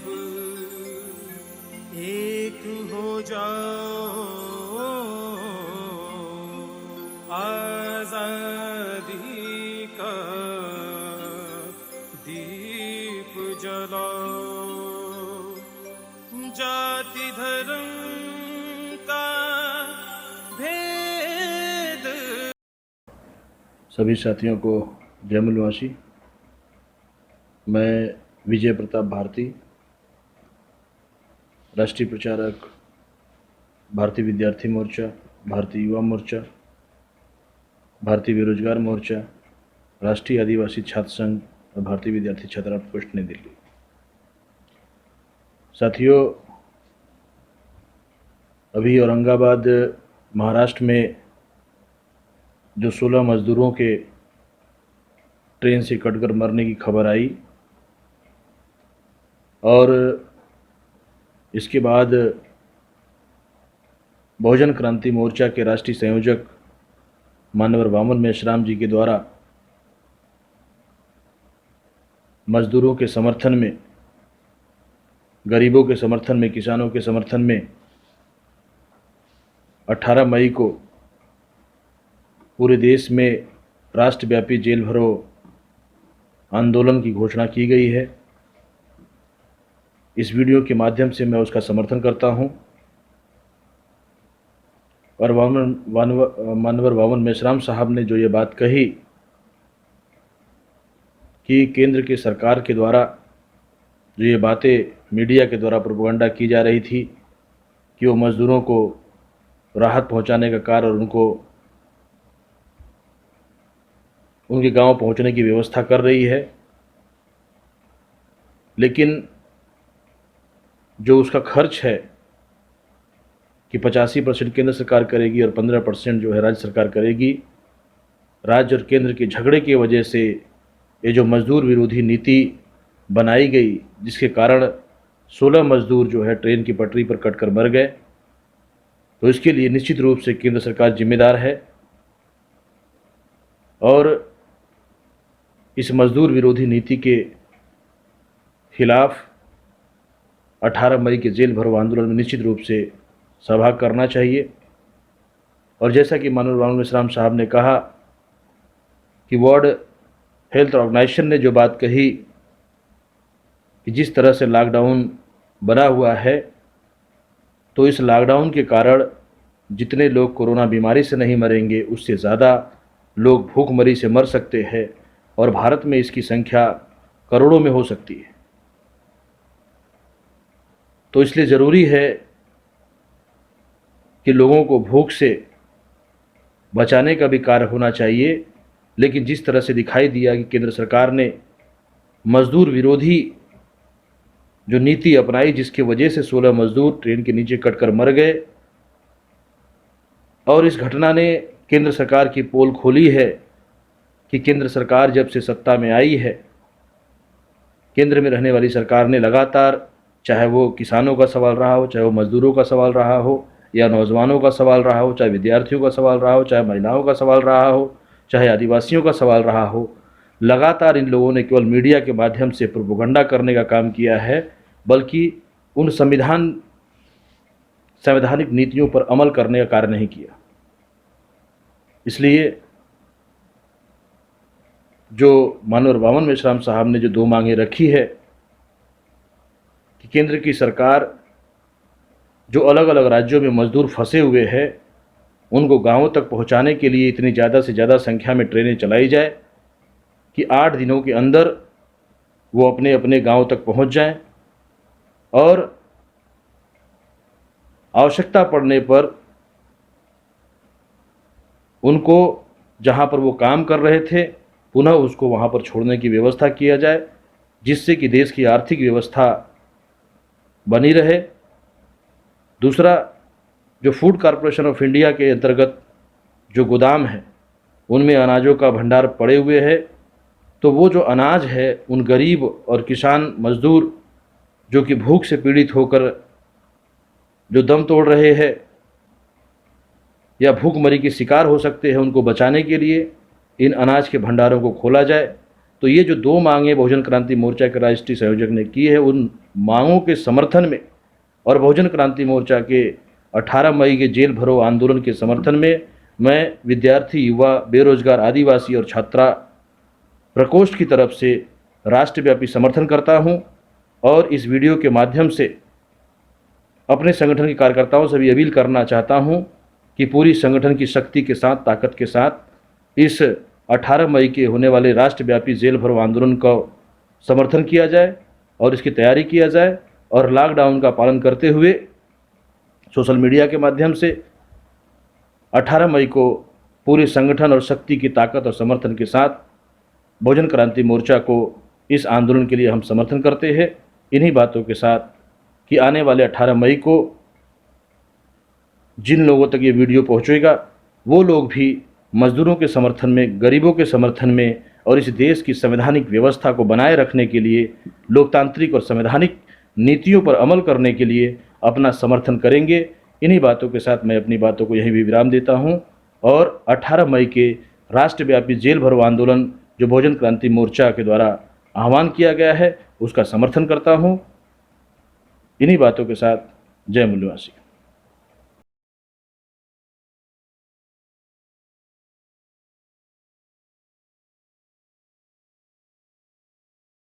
सब एक हो जाओ, आजादी का दीप जलाओ, जाति धर्म का भेद। सभी साथियों को जय मूलवासी। मैं विजय प्रताप भारती, राष्ट्रीय प्रचारक, भारतीय विद्यार्थी मोर्चा, भारतीय युवा मोर्चा, भारतीय बेरोजगार मोर्चा, राष्ट्रीय आदिवासी छात्र संघ और भारतीय विद्यार्थी छात्रा प्रकोष्ठ नई दिल्ली। साथियों, अभी औरंगाबाद महाराष्ट्र में जो 16 मजदूरों के ट्रेन से कटकर मरने की खबर आई और इसके बाद बहुजन क्रांति मोर्चा के राष्ट्रीय संयोजक मानवर वामन मेश्राम जी के द्वारा मजदूरों के समर्थन में, गरीबों के समर्थन में, किसानों के समर्थन में 18 मई को पूरे देश में राष्ट्रव्यापी जेल भरो आंदोलन की घोषणा की गई है। इस वीडियो के माध्यम से मैं उसका समर्थन करता हूं और मानवर वामन मेश्राम साहब ने जो ये बात कही कि केंद्र की सरकार के द्वारा जो ये बातें मीडिया के द्वारा प्रोपेगेंडा की जा रही थी कि वो मज़दूरों को राहत पहुंचाने का कार्य और उनको उनके गांव पहुंचने की व्यवस्था कर रही है, लेकिन जो उसका खर्च है कि 85% केंद्र सरकार करेगी और 15% जो है राज्य सरकार करेगी। राज्य और केंद्र के झगड़े की वजह से ये जो मजदूर विरोधी नीति बनाई गई, जिसके कारण 16 मजदूर जो है ट्रेन की पटरी पर कटकर मर गए, तो इसके लिए निश्चित रूप से केंद्र सरकार जिम्मेदार है और इस मजदूर विरोधी नीति के खिलाफ 18 मई के जेल भरो आंदोलन में निश्चित रूप से सहभाग करना चाहिए। और जैसा कि मानवर वामन मेश्राम साहब ने कहा कि वर्ल्ड हेल्थ ऑर्गेनाइजेशन ने जो बात कही कि जिस तरह से लॉकडाउन बना हुआ है, तो इस लॉकडाउन के कारण जितने लोग कोरोना बीमारी से नहीं मरेंगे, उससे ज़्यादा लोग भूखमरी से मर सकते हैं और भारत में इसकी संख्या करोड़ों में हो सकती है। तो इसलिए ज़रूरी है कि लोगों को भूख से बचाने का भी कार्य होना चाहिए। लेकिन जिस तरह से दिखाई दिया कि केंद्र सरकार ने मजदूर विरोधी जो नीति अपनाई, जिसकी वजह से 16 मजदूर ट्रेन के नीचे कटकर मर गए, और इस घटना ने केंद्र सरकार की पोल खोली है कि केंद्र सरकार जब से सत्ता में आई है, केंद्र में रहने वाली सरकार ने लगातार, चाहे वो किसानों का सवाल रहा हो, चाहे वो मजदूरों का सवाल रहा हो, या नौजवानों का सवाल रहा हो, चाहे विद्यार्थियों का सवाल रहा हो, चाहे महिलाओं का सवाल रहा हो, चाहे आदिवासियों का सवाल रहा हो, लगातार इन लोगों ने केवल मीडिया के माध्यम से प्रोपेगेंडा करने का काम किया है, बल्कि उन संवैधानिक नीतियों पर अमल करने का कार्य नहीं किया। इसलिए जो मानवर वामन मेश्राम साहब ने जो 2 मांगें रखी है कि केंद्र की सरकार जो अलग अलग राज्यों में मजदूर फंसे हुए हैं, उनको गांवों तक पहुंचाने के लिए इतनी ज़्यादा से ज़्यादा संख्या में ट्रेनें चलाई जाए कि 8 दिनों के अंदर वो अपने अपने गांव तक पहुंच जाएं और आवश्यकता पड़ने पर उनको जहां पर वो काम कर रहे थे पुनः उसको वहां पर छोड़ने की व्यवस्था किया जाए, जिससे कि देश की आर्थिक व्यवस्था बनी रहे। दूसरा, जो फूड कॉरपोरेशन ऑफ इंडिया के अंतर्गत जो गोदाम है, उनमें अनाजों का भंडार पड़े हुए है, तो वो जो अनाज है उन गरीब और किसान मजदूर जो कि भूख से पीड़ित होकर जो दम तोड़ रहे हैं या भूखमरी के शिकार हो सकते हैं, उनको बचाने के लिए इन अनाज के भंडारों को खोला जाए। तो ये जो 2 मांगें बहुजन क्रांति मोर्चा के राष्ट्रीय संयोजक ने की है, उन मांगों के समर्थन में और बहुजन क्रांति मोर्चा के 18 मई के जेल भरो आंदोलन के समर्थन में मैं विद्यार्थी, युवा, बेरोजगार, आदिवासी और छात्रा प्रकोष्ठ की तरफ से राष्ट्रव्यापी समर्थन करता हूं और इस वीडियो के माध्यम से अपने संगठन के कार्यकर्ताओं से भी अपील करना चाहता हूं कि पूरी संगठन की शक्ति के साथ, ताकत के साथ इस 18 मई के होने वाले राष्ट्रव्यापी जेल भरो आंदोलन का समर्थन किया जाए और इसकी तैयारी किया जाए और लॉकडाउन का पालन करते हुए सोशल मीडिया के माध्यम से 18 मई को पूरे संगठन और शक्ति की ताकत और समर्थन के साथ बहुजन क्रांति मोर्चा को इस आंदोलन के लिए हम समर्थन करते हैं। इन्हीं बातों के साथ कि आने वाले 18 मई को जिन लोगों तक ये वीडियो पहुंचेगा वो लोग भी मजदूरों के समर्थन में, गरीबों के समर्थन में और इस देश की संवैधानिक व्यवस्था को बनाए रखने के लिए, लोकतांत्रिक और संवैधानिक नीतियों पर अमल करने के लिए अपना समर्थन करेंगे। इन्हीं बातों के साथ मैं अपनी बातों को यहीं भी विराम देता हूं और 18 मई के राष्ट्रव्यापी जेल भरो आंदोलन जो बहुजन क्रांति मोर्चा के द्वारा आह्वान किया गया है उसका समर्थन करता हूं। इन्हीं बातों के साथ जय मूल्यवासी।